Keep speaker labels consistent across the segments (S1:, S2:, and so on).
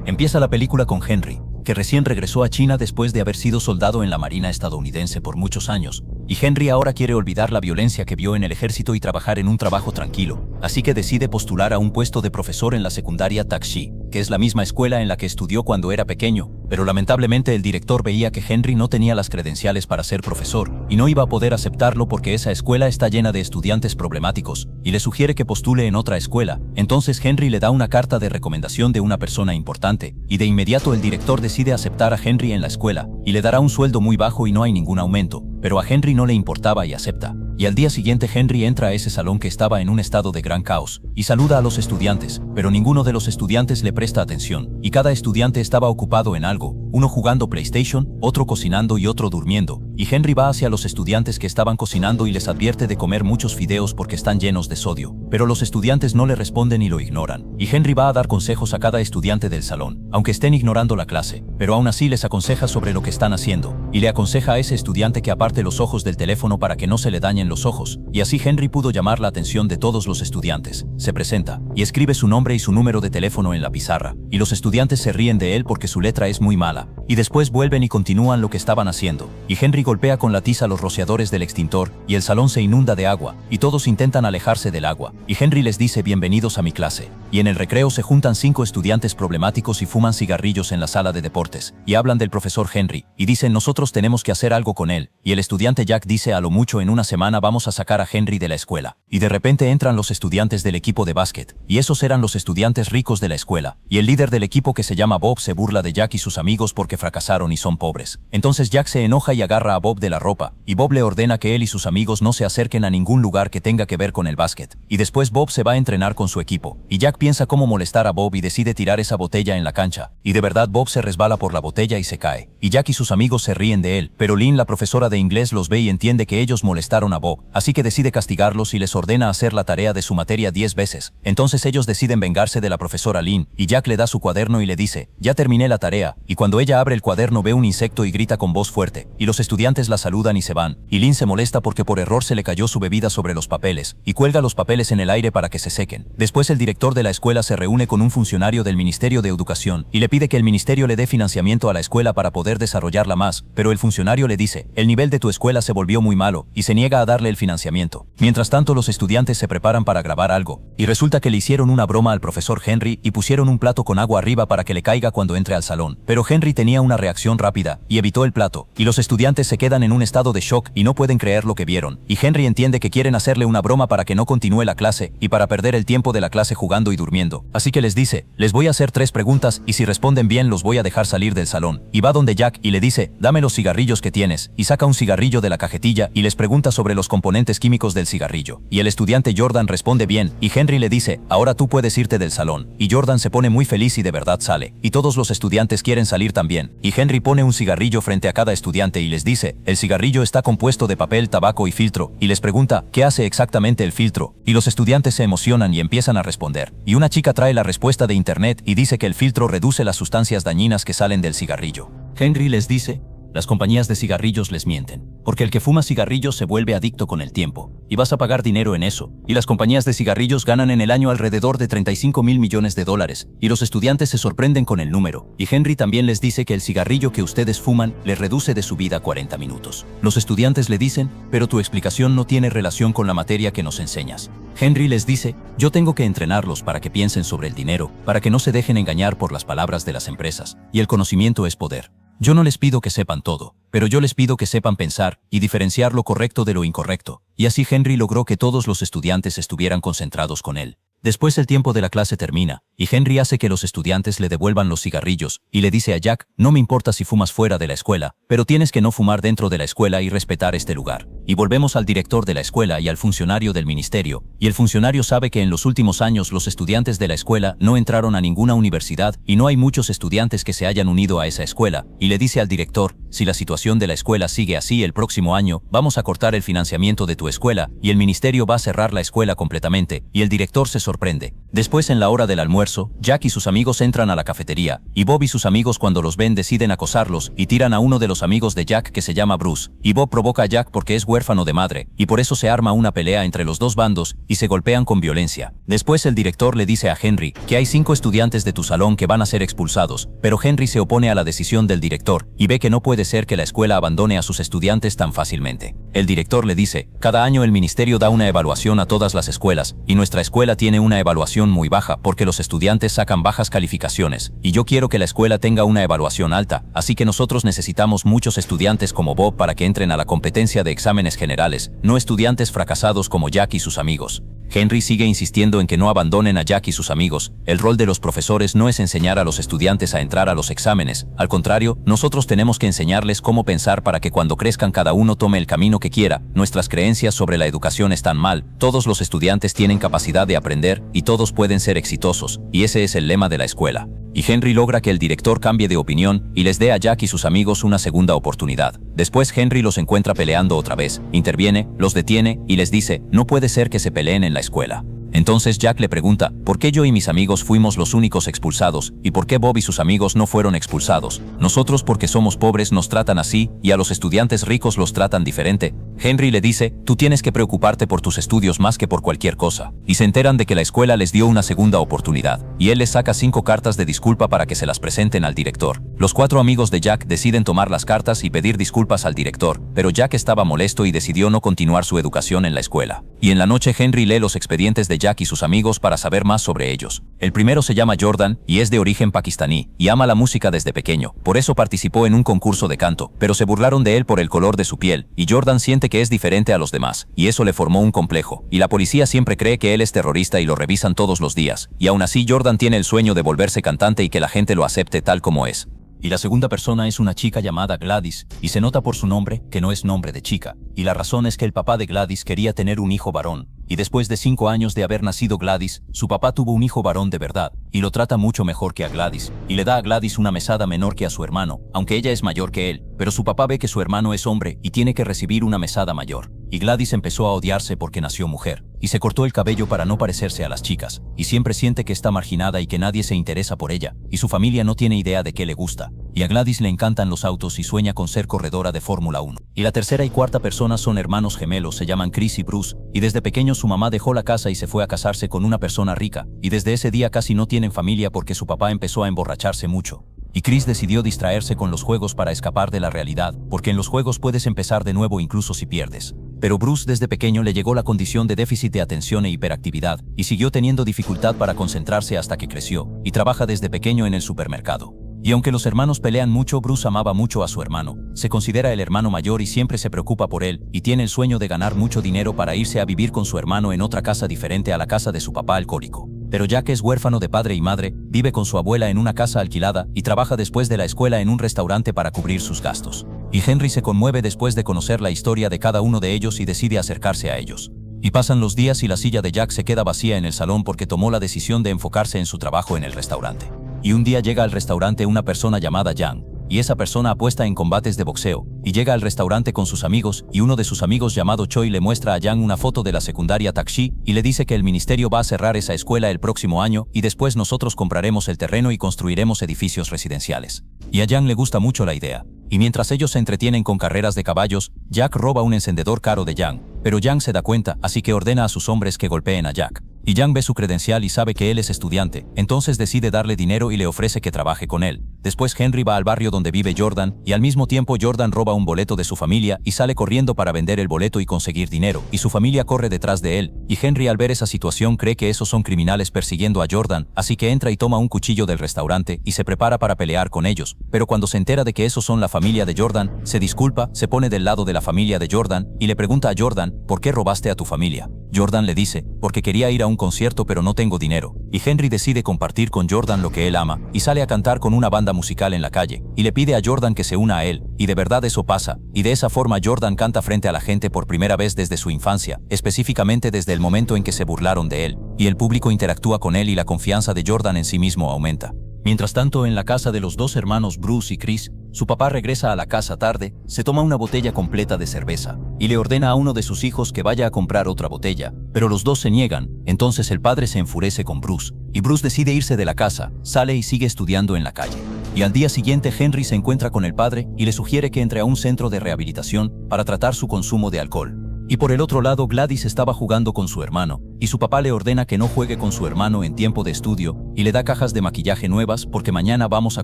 S1: Empieza la película con Henry, que recién regresó a China después de haber sido soldado en la Marina estadounidense por muchos años, y Henry ahora quiere olvidar la violencia que vio en el ejército y trabajar en un trabajo tranquilo, así que decide postular a un puesto de profesor en la secundaria Taxi, que es la misma escuela en la que estudió cuando era pequeño, pero lamentablemente el director veía que Henry no tenía las credenciales para ser profesor, y no iba a poder aceptarlo porque esa escuela está llena de estudiantes problemáticos, y le sugiere que postule en otra escuela. Entonces Henry le da una carta de recomendación de una persona importante, y de inmediato el director decide aceptar a Henry en la escuela, y le dará un sueldo muy bajo y no hay ningún aumento, pero a Henry no le importaba y acepta. Y al día siguiente Henry entra a ese salón que estaba en un estado de gran caos, y saluda a los estudiantes, pero ninguno de los estudiantes le presta atención, y cada estudiante estaba ocupado en algo, uno jugando PlayStation, otro cocinando y otro durmiendo, y Henry va hacia los estudiantes que estaban cocinando y les advierte de comer muchos fideos porque están llenos de sodio, pero los estudiantes no le responden y lo ignoran, y Henry va a dar consejos a cada estudiante del salón, aunque estén ignorando la clase, pero aún así les aconseja sobre lo que están haciendo, y le aconseja a ese estudiante que aparte los ojos del teléfono para que no se le dañen los ojos, y así Henry pudo llamar la atención de todos los estudiantes. Se presenta, y escribe su nombre y su número de teléfono en la pizarra, y los estudiantes se ríen de él porque su letra es muy mala, y después vuelven y continúan lo que estaban haciendo, y Henry golpea con la tiza los rociadores del extintor, y el salón se inunda de agua, y todos intentan alejarse del agua, y Henry les dice bienvenidos a mi clase, y en el recreo se juntan 5 estudiantes problemáticos y fuman cigarrillos en la sala de deportes, y hablan del profesor Henry, y dicen nosotros tenemos que hacer algo con él, y el estudiante Jack dice a lo mucho en una semana vamos a sacar a Henry de la escuela, y de repente entran los estudiantes del equipo de básquet, y esos eran los estudiantes ricos de la escuela, y el líder del equipo que se llama Bob se burla de Jack y sus amigos porque fracasaron y son pobres. Entonces Jack se enoja y agarra a Bob de la ropa, y Bob le ordena que él y sus amigos no se acerquen a ningún lugar que tenga que ver con el básquet, y después Bob se va a entrenar con su equipo, y Jack piensa cómo molestar a Bob y decide tirar esa botella en la cancha, y de verdad Bob se resbala por la botella y se cae, y Jack y sus amigos se ríen de él, pero Lynn, la profesora de inglés, los ve y entiende que ellos molestaron a Bob, así que decide castigarlos y les ordena hacer la tarea de su materia 10 veces. Entonces ellos deciden vengarse de la profesora Lynn, y Jack le da su cuaderno y le dice, ya terminé la tarea, y cuando ella abre el cuaderno ve un insecto y grita con voz fuerte, y los estudiantes la saludan y se van, y Lynn se molesta porque por error se le cayó su bebida sobre los papeles, y cuelga los papeles en el aire para que se sequen. Después el director de la escuela se reúne con un funcionario del Ministerio de Educación, y le pide que el ministerio le dé financiamiento a la escuela para poder desarrollarla más, pero el funcionario le dice, el nivel de tu escuela se volvió muy malo, y se niega a darle el financiamiento. Mientras tanto los estudiantes se preparan para grabar algo, y resulta que le hicieron una broma al profesor Henry y pusieron un plato con agua arriba para que le caiga cuando entre al salón, pero Henry tenía una reacción rápida, y evitó el plato, y los estudiantes se quedan en un estado de shock y no pueden creer lo que vieron, y Henry entiende que quieren hacerle una broma para que no continúe la clase, y para perder el tiempo de la clase jugando y durmiendo, así que les dice, les voy a hacer 3 preguntas y si responden bien los voy a dejar salir del salón, y va donde Jack y le dice, dame los cigarrillos que tienes, y saca un cigarrillo de la cajetilla y les pregunta sobre los componentes químicos del cigarrillo, y el estudiante Jordan responde bien, y Henry le dice, ahora tú puedes irte del salón, y Jordan se pone muy feliz y de verdad sale, y todos los estudiantes quieren salir también, y Henry pone un cigarrillo frente a cada estudiante y les dice, el cigarrillo está compuesto de papel, tabaco y filtro, y les pregunta, ¿qué hace exactamente el filtro? Y los estudiantes se emocionan y empiezan a responder, y una chica trae la respuesta de internet y dice que el filtro reduce las sustancias dañinas que salen del cigarrillo. Henry les dice, las compañías de cigarrillos les mienten, porque el que fuma cigarrillos se vuelve adicto con el tiempo, y vas a pagar dinero en eso, y las compañías de cigarrillos ganan en el año alrededor de 35.000 millones de dólares, y los estudiantes se sorprenden con el número, y Henry también les dice que el cigarrillo que ustedes fuman les reduce de su vida 40 minutos. Los estudiantes le dicen, pero tu explicación no tiene relación con la materia que nos enseñas. Henry les dice, yo tengo que entrenarlos para que piensen sobre el dinero, para que no se dejen engañar por las palabras de las empresas, y el conocimiento es poder. Yo no les pido que sepan todo, pero yo les pido que sepan pensar y diferenciar lo correcto de lo incorrecto, y así Henry logró que todos los estudiantes estuvieran concentrados con él. Después el tiempo de la clase termina, y Henry hace que los estudiantes le devuelvan los cigarrillos, y le dice a Jack, no me importa si fumas fuera de la escuela, pero tienes que no fumar dentro de la escuela y respetar este lugar. Y volvemos al director de la escuela y al funcionario del ministerio, y el funcionario sabe que en los últimos años los estudiantes de la escuela no entraron a ninguna universidad y no hay muchos estudiantes que se hayan unido a esa escuela, y le dice al director, si la situación de la escuela sigue así el próximo año, vamos a cortar el financiamiento de tu escuela, y el ministerio va a cerrar la escuela completamente, y el director se sorprende. Después, en la hora del almuerzo, Jack y sus amigos entran a la cafetería, y Bob y sus amigos, cuando los ven, deciden acosarlos y tiran a uno de los amigos de Jack, que se llama Bruce. Y Bob provoca a Jack porque es huérfano de madre, y por eso se arma una pelea entre los dos bandos y se golpean con violencia. Después, el director le dice a Henry que hay 5 estudiantes de tu salón que van a ser expulsados, pero Henry se opone a la decisión del director y ve que no puede ser que la escuela abandone a sus estudiantes tan fácilmente. El director le dice: cada año el ministerio da una evaluación a todas las escuelas, y nuestra escuela tiene una evaluación muy baja porque los estudiantes sacan bajas calificaciones, y yo quiero que la escuela tenga una evaluación alta, así que nosotros necesitamos muchos estudiantes como Bob para que entren a la competencia de exámenes generales, no estudiantes fracasados como Jack y sus amigos. Henry sigue insistiendo en que no abandonen a Jack y sus amigos. El rol de los profesores no es enseñar a los estudiantes a entrar a los exámenes. Al contrario, nosotros tenemos que enseñarles cómo pensar para que cuando crezcan cada uno tome el camino que quiera. Nuestras creencias sobre la educación están mal. Todos los estudiantes tienen capacidad de aprender y todos pueden ser exitosos, y ese es el lema de la escuela. Y Henry logra que el director cambie de opinión y les dé a Jack y sus amigos una segunda oportunidad. Después Henry los encuentra peleando otra vez, interviene, los detiene y les dice: no puede ser que se peleen en la escuela. Entonces Jack le pregunta: ¿por qué yo y mis amigos fuimos los únicos expulsados? ¿Y por qué Bob y sus amigos no fueron expulsados? Nosotros, porque somos pobres, nos tratan así, y a los estudiantes ricos los tratan diferente. Henry le dice: tú tienes que preocuparte por tus estudios más que por cualquier cosa. Y se enteran de que la escuela les dio una segunda oportunidad, y él les saca 5 cartas de disculpa para que se las presenten al director. Los 4 amigos de Jack deciden tomar las cartas y pedir disculpas al director, pero Jack estaba molesto y decidió no continuar su educación en la escuela. Y en la noche Henry lee los expedientes de Jack y sus amigos para saber más sobre ellos. El primero se llama Jordan y es de origen pakistaní y ama la música desde pequeño. Por eso participó en un concurso de canto, pero se burlaron de él por el color de su piel, y Jordan siente que es diferente a los demás, y eso le formó un complejo. Y la policía siempre cree que él es terrorista y lo revisan todos los días. Y aún así Jordan tiene el sueño de volverse cantante y que la gente lo acepte tal como es. Y la segunda persona es una chica llamada Gladys, y se nota por su nombre que no es nombre de chica. Y la razón es que el papá de Gladys quería tener un hijo varón, y después de 5 años de haber nacido Gladys, su papá tuvo un hijo varón de verdad, y lo trata mucho mejor que a Gladys, y le da a Gladys una mesada menor que a su hermano, aunque ella es mayor que él, pero su papá ve que su hermano es hombre y tiene que recibir una mesada mayor. Y Gladys empezó a odiarse porque nació mujer, y se cortó el cabello para no parecerse a las chicas, y siempre siente que está marginada y que nadie se interesa por ella, y su familia no tiene idea de qué le gusta. Y a Gladys le encantan los autos y sueña con ser corredora de Fórmula 1. Y la tercera y cuarta persona son hermanos gemelos, se llaman Chris y Bruce, y desde pequeños su mamá dejó la casa y se fue a casarse con una persona rica, y desde ese día casi no tienen familia porque su papá empezó a emborracharse mucho. Y Chris decidió distraerse con los juegos para escapar de la realidad, porque en los juegos puedes empezar de nuevo incluso si pierdes. Pero Bruce desde pequeño le llegó la condición de déficit de atención e hiperactividad, y siguió teniendo dificultad para concentrarse hasta que creció, y trabaja desde pequeño en el supermercado. Y aunque los hermanos pelean mucho, Bruce amaba mucho a su hermano. Se considera el hermano mayor y siempre se preocupa por él, y tiene el sueño de ganar mucho dinero para irse a vivir con su hermano en otra casa diferente a la casa de su papá alcohólico. Pero Jack es huérfano de padre y madre, vive con su abuela en una casa alquilada y trabaja después de la escuela en un restaurante para cubrir sus gastos. Y Henry se conmueve después de conocer la historia de cada uno de ellos y decide acercarse a ellos. Y pasan los días y la silla de Jack se queda vacía en el salón porque tomó la decisión de enfocarse en su trabajo en el restaurante. Y un día llega al restaurante una persona llamada Yang, y esa persona apuesta en combates de boxeo, y llega al restaurante con sus amigos, y uno de sus amigos llamado Choi le muestra a Yang una foto de la secundaria Takshi, y le dice que el ministerio va a cerrar esa escuela el próximo año, y después nosotros compraremos el terreno y construiremos edificios residenciales. Y a Yang le gusta mucho la idea. Y mientras ellos se entretienen con carreras de caballos, Jack roba un encendedor caro de Yang, pero Yang se da cuenta, así que ordena a sus hombres que golpeen a Jack. Y Yang ve su credencial y sabe que él es estudiante, entonces decide darle dinero y le ofrece que trabaje con él. Después Henry va al barrio donde vive Jordan, y al mismo tiempo Jordan roba un boleto de su familia y sale corriendo para vender el boleto y conseguir dinero, y su familia corre detrás de él, y Henry al ver esa situación cree que esos son criminales persiguiendo a Jordan, así que entra y toma un cuchillo del restaurante y se prepara para pelear con ellos, pero cuando se entera de que esos son la familia de Jordan, se disculpa, se pone del lado de la familia de Jordan y le pregunta a Jordan: ¿por qué robaste a tu familia? Jordan le dice: porque quería ir a un concierto pero no tengo dinero. Y Henry decide compartir con Jordan lo que él ama, y sale a cantar con una banda musical en la calle, y le pide a Jordan que se una a él, y de verdad eso pasa, y de esa forma Jordan canta frente a la gente por primera vez desde su infancia, específicamente desde el momento en que se burlaron de él, y el público interactúa con él y la confianza de Jordan en sí mismo aumenta. Mientras tanto, en la casa de los dos hermanos Bruce y Chris, Su papá regresa a la casa tarde, se toma una botella completa de cerveza y le ordena a uno de sus hijos que vaya a comprar otra botella, pero los dos se niegan. Entonces el padre se enfurece con Bruce y Bruce decide irse de la casa, sale y sigue estudiando en la calle. Y al día siguiente Henry se encuentra con el padre y le sugiere que entre a un centro de rehabilitación para tratar su consumo de alcohol. Y por el otro lado, Gladys estaba jugando con su hermano, y su papá le ordena que no juegue con su hermano en tiempo de estudio, y le da cajas de maquillaje nuevas porque mañana vamos a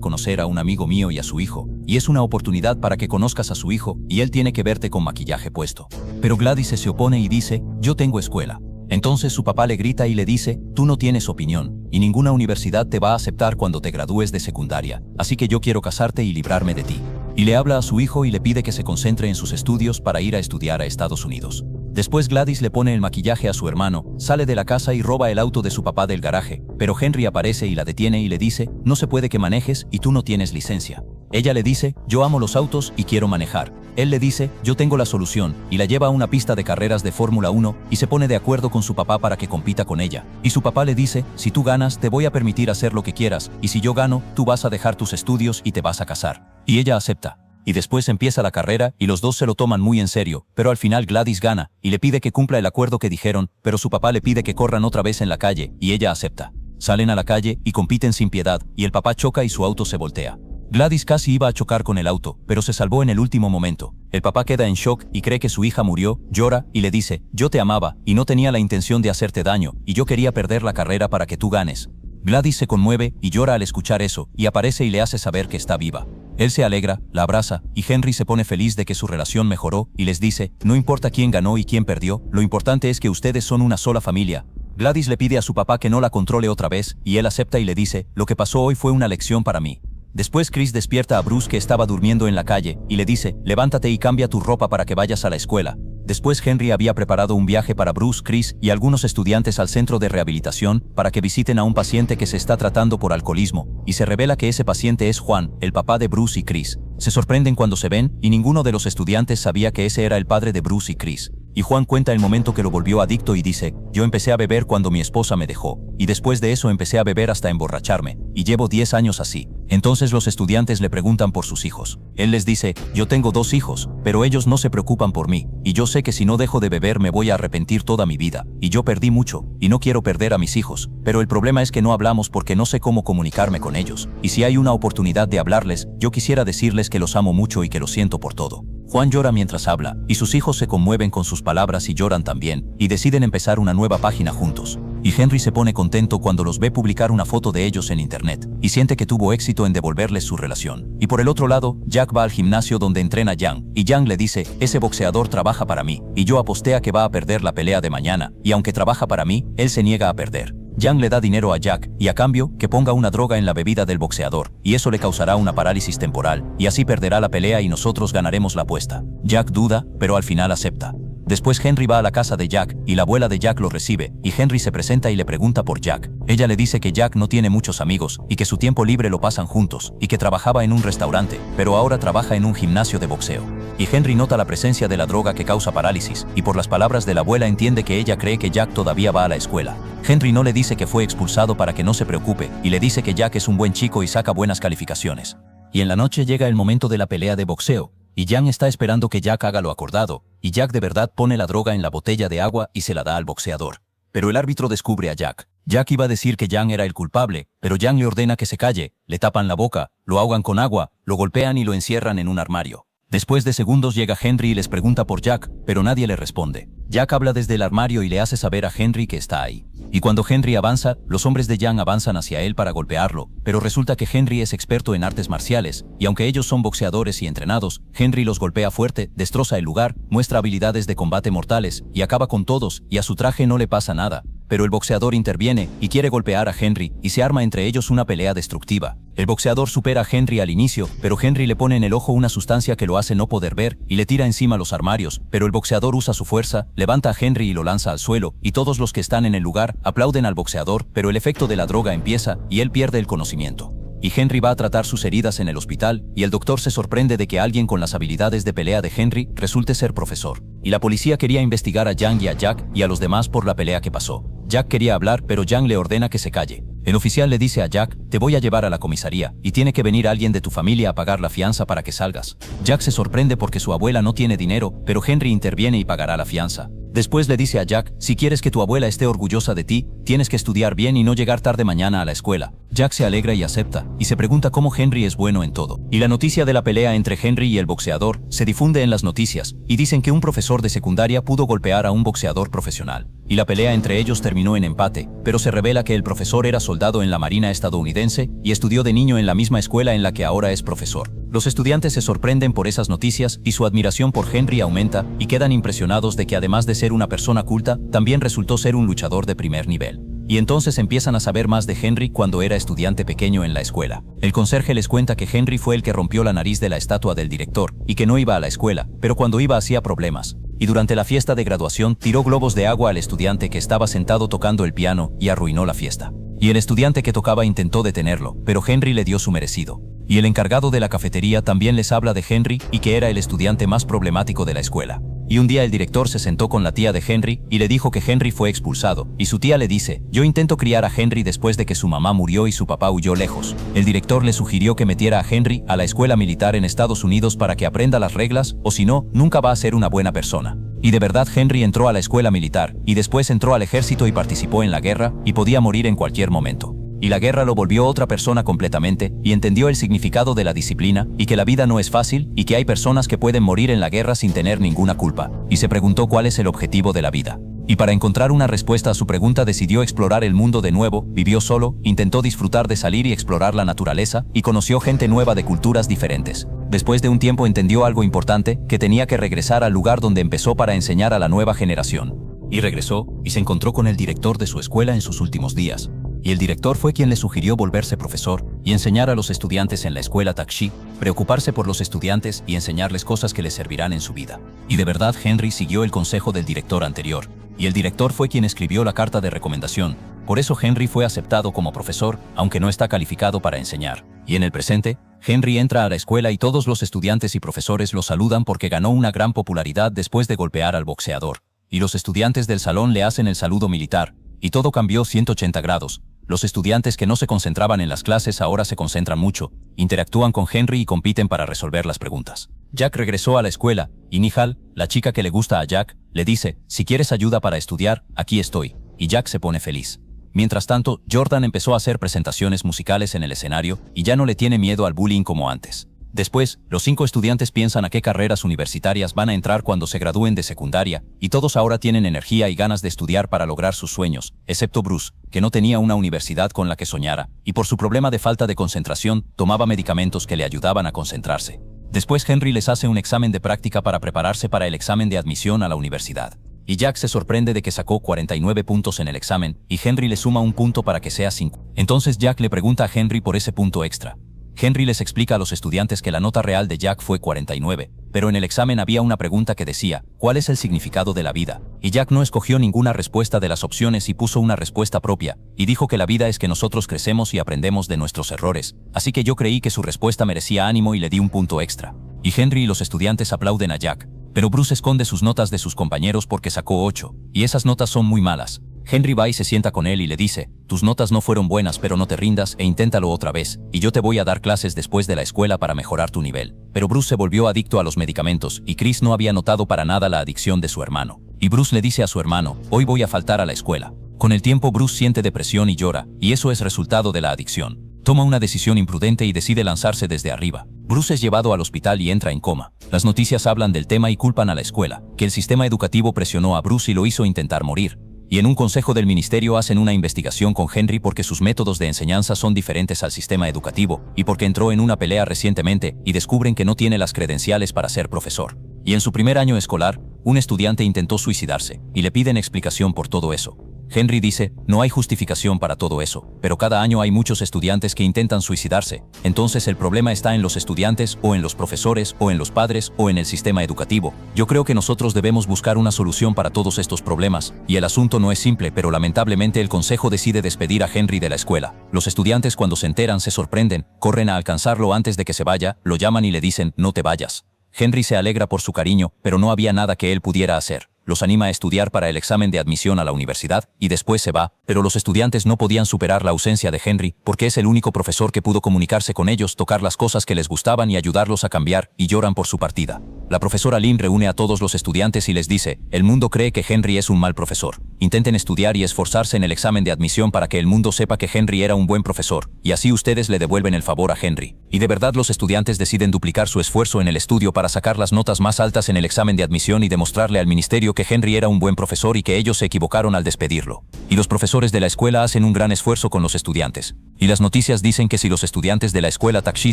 S1: conocer a un amigo mío y a su hijo, y es una oportunidad para que conozcas a su hijo, y él tiene que verte con maquillaje puesto. Pero Gladys se opone y dice, yo tengo escuela. Entonces su papá le grita y le dice, tú no tienes opinión, y ninguna universidad te va a aceptar cuando te gradúes de secundaria, así que yo quiero casarte y librarme de ti. Y le habla a su hijo y le pide que se concentre en sus estudios para ir a estudiar a Estados Unidos. Después Gladys le pone el maquillaje a su hermano, sale de la casa y roba el auto de su papá del garaje, pero Henry aparece y la detiene y le dice, no se puede que manejes y tú no tienes licencia. Ella le dice, yo amo los autos y quiero manejar. Él le dice, yo tengo la solución, y la lleva a una pista de carreras de Fórmula 1 y se pone de acuerdo con su papá para que compita con ella. Y su papá le dice, si tú ganas te voy a permitir hacer lo que quieras, y si yo gano, tú vas a dejar tus estudios y te vas a casar. Y ella acepta. Y después empieza la carrera y los dos se lo toman muy en serio, pero al final Gladys gana y le pide que cumpla el acuerdo que dijeron, pero su papá le pide que corran otra vez en la calle y ella acepta. Salen a la calle y compiten sin piedad y el papá choca y su auto se voltea. Gladys casi iba a chocar con el auto, pero se salvó en el último momento. El papá queda en shock y cree que su hija murió, llora y le dice, yo te amaba y no tenía la intención de hacerte daño y yo quería perder la carrera para que tú ganes. Gladys se conmueve y llora al escuchar eso y aparece y le hace saber que está viva. Él se alegra, la abraza y Henry se pone feliz de que su relación mejoró y les dice, no importa quién ganó y quién perdió, lo importante es que ustedes son una sola familia. Gladys le pide a su papá que no la controle otra vez y él acepta y le dice, lo que pasó hoy fue una lección para mí. Después Chris despierta a Bruce que estaba durmiendo en la calle y le dice, levántate y cambia tu ropa para que vayas a la escuela. Después Henry había preparado un viaje para Bruce, Chris y algunos estudiantes al centro de rehabilitación para que visiten a un paciente que se está tratando por alcoholismo, y se revela que ese paciente es Juan, el papá de Bruce y Chris. Se sorprenden cuando se ven y ninguno de los estudiantes sabía que ese era el padre de Bruce y Chris. Y Juan cuenta el momento que lo volvió adicto y dice, yo empecé a beber cuando mi esposa me dejó, y después de eso empecé a beber hasta emborracharme, y llevo 10 años así. Entonces los estudiantes le preguntan por sus hijos. Él les dice, yo tengo 2 hijos, pero ellos no se preocupan por mí, y yo sé que si no dejo de beber me voy a arrepentir toda mi vida, y yo perdí mucho, y no quiero perder a mis hijos, pero el problema es que no hablamos porque no sé cómo comunicarme con ellos, y si hay una oportunidad de hablarles, yo quisiera decirles que los amo mucho y que lo siento por todo. Juan llora mientras habla, y sus hijos se conmueven con sus palabras y lloran también, y deciden empezar una nueva página juntos. Y Henry se pone contento cuando los ve publicar una foto de ellos en internet, y siente que tuvo éxito en devolverles su relación. Y por el otro lado, Jack va al gimnasio donde entrena Yang, y Yang le dice, ese boxeador trabaja para mí, y yo aposté a que va a perder la pelea de mañana, y aunque trabaja para mí, él se niega a perder. Yang le da dinero a Jack, y a cambio, que ponga una droga en la bebida del boxeador, y eso le causará una parálisis temporal, y así perderá la pelea y nosotros ganaremos la apuesta. Jack duda, pero al final acepta. Después Henry va a la casa de Jack, y la abuela de Jack lo recibe, y Henry se presenta y le pregunta por Jack. Ella le dice que Jack no tiene muchos amigos, y que su tiempo libre lo pasan juntos, y que trabajaba en un restaurante, pero ahora trabaja en un gimnasio de boxeo. Y Henry nota la presencia de la droga que causa parálisis, y por las palabras de la abuela entiende que ella cree que Jack todavía va a la escuela. Henry no le dice que fue expulsado para que no se preocupe, y le dice que Jack es un buen chico y saca buenas calificaciones. Y en la noche llega el momento de la pelea de boxeo, y Yang está esperando que Jack haga lo acordado, y Jack de verdad pone la droga en la botella de agua y se la da al boxeador. Pero el árbitro descubre a Jack. Jack iba a decir que Yang era el culpable, pero Yang le ordena que se calle, le tapan la boca, lo ahogan con agua, lo golpean y lo encierran en un armario. Después de segundos llega Henry y les pregunta por Jack, pero nadie le responde. Jack habla desde el armario y le hace saber a Henry que está ahí. Y cuando Henry avanza, los hombres de Yang avanzan hacia él para golpearlo, pero resulta que Henry es experto en artes marciales, y aunque ellos son boxeadores y entrenados, Henry los golpea fuerte, destroza el lugar, muestra habilidades de combate mortales, y acaba con todos, y a su traje no le pasa nada. Pero el boxeador interviene y quiere golpear a Henry, y se arma entre ellos una pelea destructiva. El boxeador supera a Henry al inicio, pero Henry le pone en el ojo una sustancia que lo hace no poder ver, y le tira encima los armarios, pero el boxeador usa su fuerza, levanta a Henry y lo lanza al suelo, y todos los que están en el lugar aplauden al boxeador, pero el efecto de la droga empieza, y él pierde el conocimiento. Y Henry va a tratar sus heridas en el hospital, y el doctor se sorprende de que alguien con las habilidades de pelea de Henry resulte ser profesor. Y la policía quería investigar a Yang y a Jack y a los demás por la pelea que pasó. Jack quería hablar, pero Yang le ordena que se calle. El oficial le dice a Jack, te voy a llevar a la comisaría, y tiene que venir alguien de tu familia a pagar la fianza para que salgas. Jack se sorprende porque su abuela no tiene dinero, pero Henry interviene y pagará la fianza. Después le dice a Jack, si quieres que tu abuela esté orgullosa de ti, tienes que estudiar bien y no llegar tarde mañana a la escuela. Jack se alegra y acepta, y se pregunta cómo Henry es bueno en todo. Y la noticia de la pelea entre Henry y el boxeador se difunde en las noticias, y dicen que un profesor de secundaria pudo golpear a un boxeador profesional. Y la pelea entre ellos terminó en empate, pero se revela que el profesor era soldado en la Marina estadounidense y estudió de niño en la misma escuela en la que ahora es profesor. Los estudiantes se sorprenden por esas noticias y su admiración por Henry aumenta y quedan impresionados de que además de ser una persona culta, también resultó ser un luchador de primer nivel. Y entonces empiezan a saber más de Henry cuando era estudiante pequeño en la escuela. El conserje les cuenta que Henry fue el que rompió la nariz de la estatua del director y que no iba a la escuela, pero cuando iba hacía problemas. Y durante la fiesta de graduación tiró globos de agua al estudiante que estaba sentado tocando el piano y arruinó la fiesta. Y el estudiante que tocaba intentó detenerlo, pero Henry le dio su merecido. Y el encargado de la cafetería también les habla de Henry y que era el estudiante más problemático de la escuela. Y un día el director se sentó con la tía de Henry y le dijo que Henry fue expulsado, y su tía le dice, yo intento criar a Henry después de que su mamá murió y su papá huyó lejos. El director le sugirió que metiera a Henry a la escuela militar en Estados Unidos para que aprenda las reglas, o si no, nunca va a ser una buena persona. Y de verdad Henry entró a la escuela militar, y después entró al ejército y participó en la guerra, y podía morir en cualquier momento. Y la guerra lo volvió otra persona completamente, y entendió el significado de la disciplina, y que la vida no es fácil, y que hay personas que pueden morir en la guerra sin tener ninguna culpa. Y se preguntó cuál es el objetivo de la vida. Y para encontrar una respuesta a su pregunta decidió explorar el mundo de nuevo, vivió solo, intentó disfrutar de salir y explorar la naturaleza, y conoció gente nueva de culturas diferentes. Después de un tiempo entendió algo importante, que tenía que regresar al lugar donde empezó para enseñar a la nueva generación. Y regresó, y se encontró con el director de su escuela en sus últimos días. Y el director fue quien le sugirió volverse profesor y enseñar a los estudiantes en la escuela Takshi, preocuparse por los estudiantes y enseñarles cosas que les servirán en su vida. Y de verdad Henry siguió el consejo del director anterior, y el director fue quien escribió la carta de recomendación. Por eso Henry fue aceptado como profesor, aunque no está calificado para enseñar. Y en el presente, Henry entra a la escuela y todos los estudiantes y profesores lo saludan porque ganó una gran popularidad después de golpear al boxeador. Y los estudiantes del salón le hacen el saludo militar, y todo cambió 180 grados. Los estudiantes que no se concentraban en las clases ahora se concentran mucho, interactúan con Henry y compiten para resolver las preguntas. Jack regresó a la escuela, y Nihal, la chica que le gusta a Jack, le dice, si quieres ayuda para estudiar, aquí estoy, y Jack se pone feliz. Mientras tanto, Jordan empezó a hacer presentaciones musicales en el escenario, y ya no le tiene miedo al bullying como antes. Después, los 5 estudiantes piensan a qué carreras universitarias van a entrar cuando se gradúen de secundaria, y todos ahora tienen energía y ganas de estudiar para lograr sus sueños, excepto Bruce, que no tenía una universidad con la que soñara, y por su problema de falta de concentración, tomaba medicamentos que le ayudaban a concentrarse. Después Henry les hace un examen de práctica para prepararse para el examen de admisión a la universidad. Y Jack se sorprende de que sacó 49 puntos en el examen, y Henry le suma un punto para que sea 5. Entonces Jack le pregunta a Henry por ese punto extra. Henry les explica a los estudiantes que la nota real de Jack fue 49, pero en el examen había una pregunta que decía, ¿cuál es el significado de la vida? Y Jack no escogió ninguna respuesta de las opciones y puso una respuesta propia, y dijo que la vida es que nosotros crecemos y aprendemos de nuestros errores, así que yo creí que su respuesta merecía ánimo y le di un punto extra. Y Henry y los estudiantes aplauden a Jack, pero Bruce esconde sus notas de sus compañeros porque sacó 8, y esas notas son muy malas. Henry va y se sienta con él y le dice, tus notas no fueron buenas pero no te rindas e inténtalo otra vez, y yo te voy a dar clases después de la escuela para mejorar tu nivel. Pero Bruce se volvió adicto a los medicamentos y Chris no había notado para nada la adicción de su hermano. Y Bruce le dice a su hermano, hoy voy a faltar a la escuela. Con el tiempo Bruce siente depresión y llora, y eso es resultado de la adicción. Toma una decisión imprudente y decide lanzarse desde arriba. Bruce es llevado al hospital y entra en coma. Las noticias hablan del tema y culpan a la escuela, que el sistema educativo presionó a Bruce y lo hizo intentar morir. Y en un consejo del ministerio hacen una investigación con Henry porque sus métodos de enseñanza son diferentes al sistema educativo, y porque entró en una pelea recientemente y descubren que no tiene las credenciales para ser profesor. Y en su primer año escolar, un estudiante intentó suicidarse, y le piden explicación por todo eso. Henry dice, no hay justificación para todo eso, pero cada año hay muchos estudiantes que intentan suicidarse, entonces el problema está en los estudiantes, o en los profesores, o en los padres, o en el sistema educativo. Yo creo que nosotros debemos buscar una solución para todos estos problemas, y el asunto no es simple, pero lamentablemente el consejo decide despedir a Henry de la escuela. Los estudiantes cuando se enteran se sorprenden, corren a alcanzarlo antes de que se vaya, lo llaman y le dicen, no te vayas. Henry se alegra por su cariño, pero no había nada que él pudiera hacer. los anima a estudiar para el examen de admisión a la universidad y después se va, pero los estudiantes no podían superar la ausencia de Henry porque es el único profesor que pudo comunicarse con ellos, tocar las cosas que les gustaban y ayudarlos a cambiar, y lloran por su partida. La profesora Lynn reúne a todos los estudiantes y les dice, el mundo cree que Henry es un mal profesor. Intenten estudiar y esforzarse en el examen de admisión para que el mundo sepa que Henry era un buen profesor, y así ustedes le devuelven el favor a Henry. Y de verdad los estudiantes deciden duplicar su esfuerzo en el estudio para sacar las notas más altas en el examen de admisión y demostrarle al ministerio que Henry era un buen profesor y que ellos se equivocaron al despedirlo. Y los profesores de la escuela hacen un gran esfuerzo con los estudiantes. Y las noticias dicen que si los estudiantes de la escuela Takshi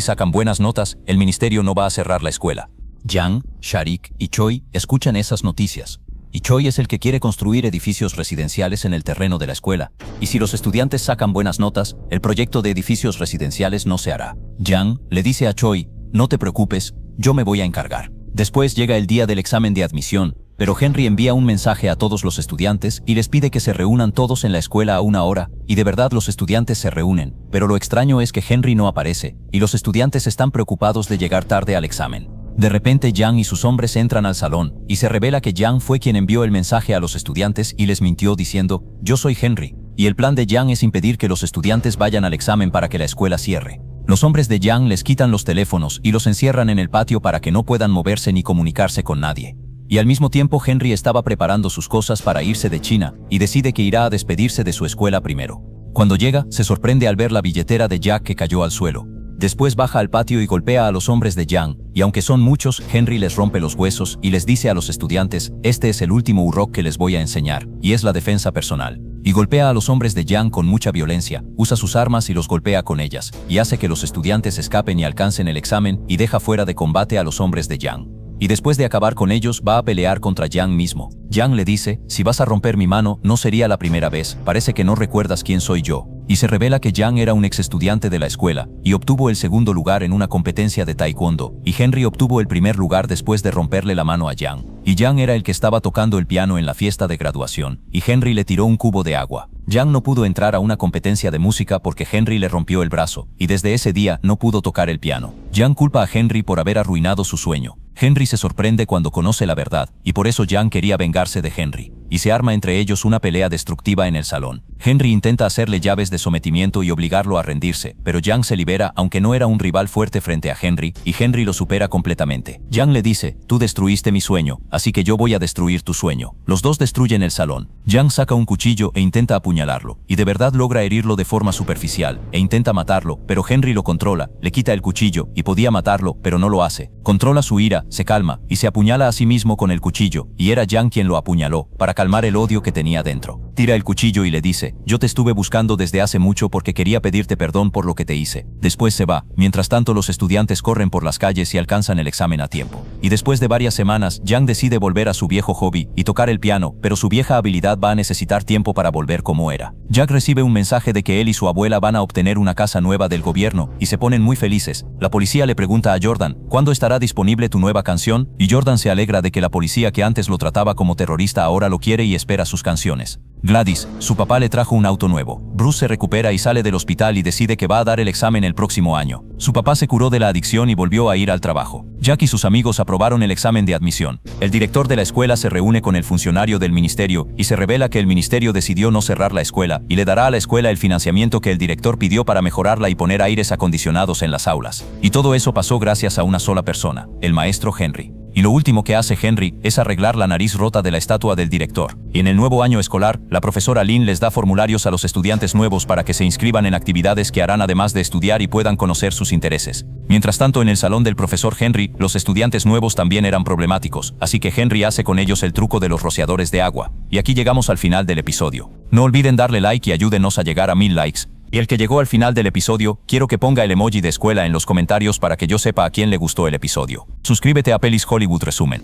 S1: sacan buenas notas, el ministerio no va a cerrar la escuela. Yang, Sharik y Choi escuchan esas noticias. Y Choi es el que quiere construir edificios residenciales en el terreno de la escuela. Y si los estudiantes sacan buenas notas, el proyecto de edificios residenciales no se hará. Yang le dice a Choi, no te preocupes, yo me voy a encargar. Después llega el día del examen de admisión, pero Henry envía un mensaje a todos los estudiantes y les pide que se reúnan todos en la escuela a 1 hora, y de verdad los estudiantes se reúnen, pero lo extraño es que Henry no aparece, y los estudiantes están preocupados de llegar tarde al examen. De repente Yang y sus hombres entran al salón, y se revela que Yang fue quien envió el mensaje a los estudiantes y les mintió diciendo, yo soy Henry, y el plan de Yang es impedir que los estudiantes vayan al examen para que la escuela cierre. Los hombres de Yang les quitan los teléfonos y los encierran en el patio para que no puedan moverse ni comunicarse con nadie. Y al mismo tiempo Henry estaba preparando sus cosas para irse de China, y decide que irá a despedirse de su escuela primero. Cuando llega, se sorprende al ver la billetera de Jack que cayó al suelo. Después baja al patio y golpea a los hombres de Yang, y aunque son muchos, Henry les rompe los huesos y les dice a los estudiantes, este es el último urok que les voy a enseñar, y es la defensa personal. Y golpea a los hombres de Yang con mucha violencia, usa sus armas y los golpea con ellas, y hace que los estudiantes escapen y alcancen el examen, y deja fuera de combate a los hombres de Yang. Y después de acabar con ellos, va a pelear contra Yang mismo. Yang le dice, si vas a romper mi mano, no sería la primera vez, parece que no recuerdas quién soy yo. Y se revela que Yang era un ex estudiante de la escuela, y obtuvo el segundo lugar en una competencia de taekwondo, y Henry obtuvo el primer lugar después de romperle la mano a Yang. Y Yang era el que estaba tocando el piano en la fiesta de graduación, y Henry le tiró un cubo de agua. Yang no pudo entrar a una competencia de música porque Henry le rompió el brazo, y desde ese día no pudo tocar el piano. Yang culpa a Henry por haber arruinado su sueño. Henry se sorprende cuando conoce la verdad, y por eso Yang quería vengarse de Henry. Y se arma entre ellos una pelea destructiva en el salón. Henry intenta hacerle llaves de sometimiento y obligarlo a rendirse, pero Yang se libera aunque no era un rival fuerte frente a Henry, y Henry lo supera completamente. Yang le dice, tú destruiste mi sueño, así que yo voy a destruir tu sueño. Los dos destruyen el salón. Yang saca un cuchillo e intenta apuñalarlo, y de verdad logra herirlo de forma superficial, e intenta matarlo, pero Henry lo controla, le quita el cuchillo, y podía matarlo, pero no lo hace. Controla su ira, se calma, y se apuñala a sí mismo con el cuchillo, y era Yang quien lo apuñaló, para calmar el odio que tenía dentro. Tira el cuchillo y le dice, yo te estuve buscando desde hace mucho porque quería pedirte perdón por lo que te hice. Después se va, mientras tanto los estudiantes corren por las calles y alcanzan el examen a tiempo. Y después de varias semanas, Yang decide volver a su viejo hobby y tocar el piano, pero su vieja habilidad va a necesitar tiempo para volver como era. Jack recibe un mensaje de que él y su abuela van a obtener una casa nueva del gobierno, y se ponen muy felices. La policía le pregunta a Jordan, ¿cuándo estará disponible tu nueva canción? Y Jordan se alegra de que la policía que antes lo trataba como terrorista ahora lo quiere y espera sus canciones. Gladys, su papá le trajo un auto nuevo. Bruce se recupera y sale del hospital y decide que va a dar el examen el próximo año. Su papá se curó de la adicción y volvió a ir al trabajo. Jack y sus amigos aprobaron el examen de admisión. El director de la escuela se reúne con el funcionario del ministerio y se revela que el ministerio decidió no cerrar la escuela y le dará a la escuela el financiamiento que el director pidió para mejorarla y poner aires acondicionados en las aulas. Y todo eso pasó gracias a una sola persona, el maestro Henry. Y lo último que hace Henry es arreglar la nariz rota de la estatua del director. Y en el nuevo año escolar, la profesora Lynn les da formularios a los estudiantes nuevos para que se inscriban en actividades que harán además de estudiar y puedan conocer sus intereses. Mientras tanto, en el salón del profesor Henry, los estudiantes nuevos también eran problemáticos, así que Henry hace con ellos el truco de los rociadores de agua. Y aquí llegamos al final del episodio. No olviden darle like y ayúdenos a llegar a 1000 likes. Y el que llegó al final del episodio, quiero que ponga el emoji de escuela en los comentarios para que yo sepa a quién le gustó el episodio. Suscríbete a Pelis Hollywood Resumen.